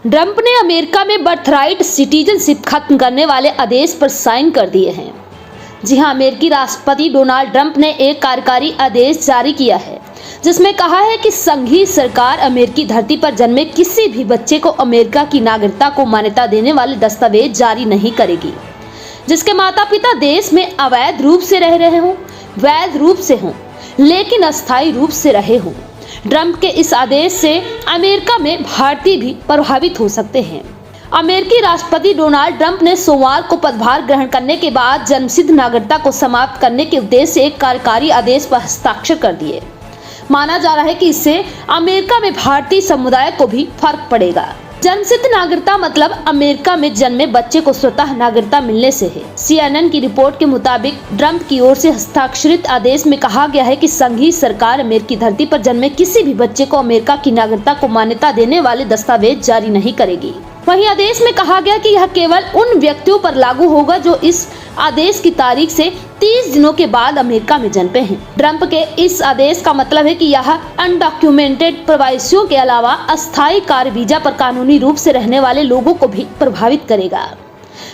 Trump ने America में birthright citizenship खत्म करने वाले आदेश पर साइन कर दिए हैं। जी हां, अमेरिकी राष्ट्रपति डोनाल्ड ट्रंप ने एक कार्यकारी आदेश जारी किया है जिसमें कहा है कि संघीय सरकार अमेरिकी धरती पर जन्मे किसी भी बच्चे को अमेरिका की नागरिकता को मान्यता देने वाले दस्तावेज जारी नहीं करेगी जिसके माता पिता देश में अवैध रूप से रह रहे हों, वैध रूप से हों, लेकिन अस्थायी रूप से रहे हों। ट्रंप के इस आदेश से अमेरिका में भारतीय भी प्रभावित हो सकते हैं। अमेरिकी राष्ट्रपति डोनाल्ड ट्रंप ने सोमवार को पदभार ग्रहण करने के बाद जन्मसिद्ध नागरिकता को समाप्त करने के उद्देश्य से एक कार्यकारी आदेश पर हस्ताक्षर कर दिए। माना जा रहा है कि इससे अमेरिका में भारतीय समुदाय को भी फर्क पड़ेगा। जन्मसिद्ध नागरिकता मतलब अमेरिका में जन्मे बच्चे को स्वतः नागरिकता मिलने से है। CNN की रिपोर्ट के मुताबिक ट्रंप की ओर से हस्ताक्षरित आदेश में कहा गया है कि संघीय सरकार अमेरिकी धरती पर जन्मे किसी भी बच्चे को अमेरिका की नागरिकता को मान्यता देने वाले दस्तावेज जारी नहीं करेगी। वहीं आदेश में कहा गया कि यह केवल उन व्यक्तियों पर लागू होगा जो इस आदेश की तारीख से 30 दिनों के बाद अमेरिका में जन्मे हैं। ट्रंप के इस आदेश का मतलब है कि यह अनडॉक्यूमेंटेड प्रवासियों के अलावा अस्थायी कार्य वीजा पर कानूनी रूप से रहने वाले लोगों को भी प्रभावित करेगा।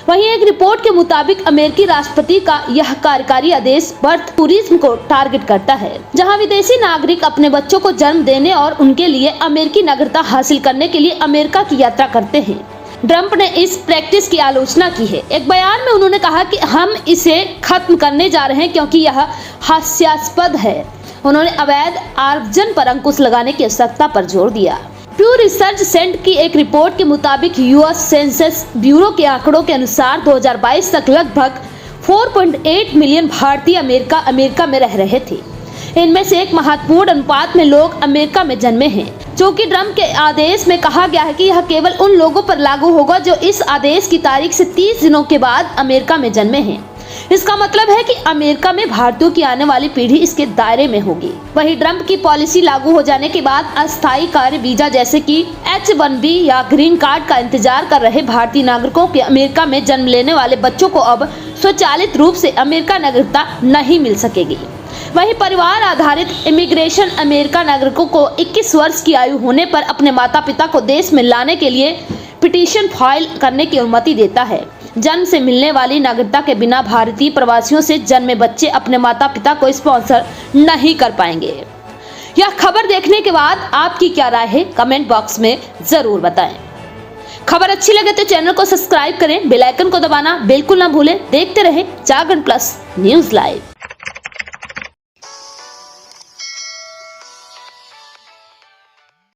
वहीं एक रिपोर्ट के मुताबिक अमेरिकी राष्ट्रपति का यह कार्यकारी आदेश बर्थ टूरिज्म को टारगेट करता है, जहां विदेशी नागरिक अपने बच्चों को जन्म देने और उनके लिए अमेरिकी नागरिकता हासिल करने के लिए अमेरिका की यात्रा करते हैं। ट्रंप ने इस प्रैक्टिस की आलोचना की है। एक बयान में उन्होंने कहा कि हम इसे खत्म करने जा रहे हैं क्योंकि यह हास्यास्पद है। उन्होंने अवैध आर्जन पर अंकुश लगाने की आवश्यकता पर जोर दिया। प्यू रिसर्च सेंटर की एक रिपोर्ट के मुताबिक यूएस सेंसस ब्यूरो के आंकड़ों के अनुसार 2022 तक लगभग 4.8 मिलियन भारतीय अमेरिका में रह रहे थे। इनमें से एक महत्वपूर्ण अनुपात में लोग अमेरिका में जन्मे हैं, जो कि ट्रंप के आदेश में कहा गया है कि यह केवल उन लोगों पर लागू होगा जो इस आदेश की तारीख से 30 दिनों के बाद अमेरिका में जन्मे हैं। इसका मतलब है कि अमेरिका में भारतीयों की आने वाली पीढ़ी इसके दायरे में होगी। वहीं ट्रंप की पॉलिसी लागू हो जाने के बाद अस्थायी कार्य वीजा जैसे कि H-1B या ग्रीन कार्ड का इंतजार कर रहे भारतीय नागरिकों के अमेरिका में जन्म लेने वाले बच्चों को अब स्वचालित रूप से अमेरिका नागरिकता नहीं मिल सकेगी। वहीं परिवार आधारित इमिग्रेशन अमेरिका नागरिकों को 21 वर्ष की आयु होने पर अपने माता पिता को देश में लाने के लिए पिटीशन फाइल करने की अनुमति देता है। जन्म से मिलने वाली नागरिकता के बिना भारतीय प्रवासियों से जन्मे बच्चे अपने माता पिता को स्पॉन्सर नहीं कर पाएंगे। यह खबर देखने के बाद आपकी क्या राय है, कमेंट बॉक्स में जरूर बताएं। खबर अच्छी लगे तो चैनल को सब्सक्राइब करें, बेल आइकन को दबाना बिल्कुल ना भूलें। देखते रहें जागरण प्लस न्यूज लाइव।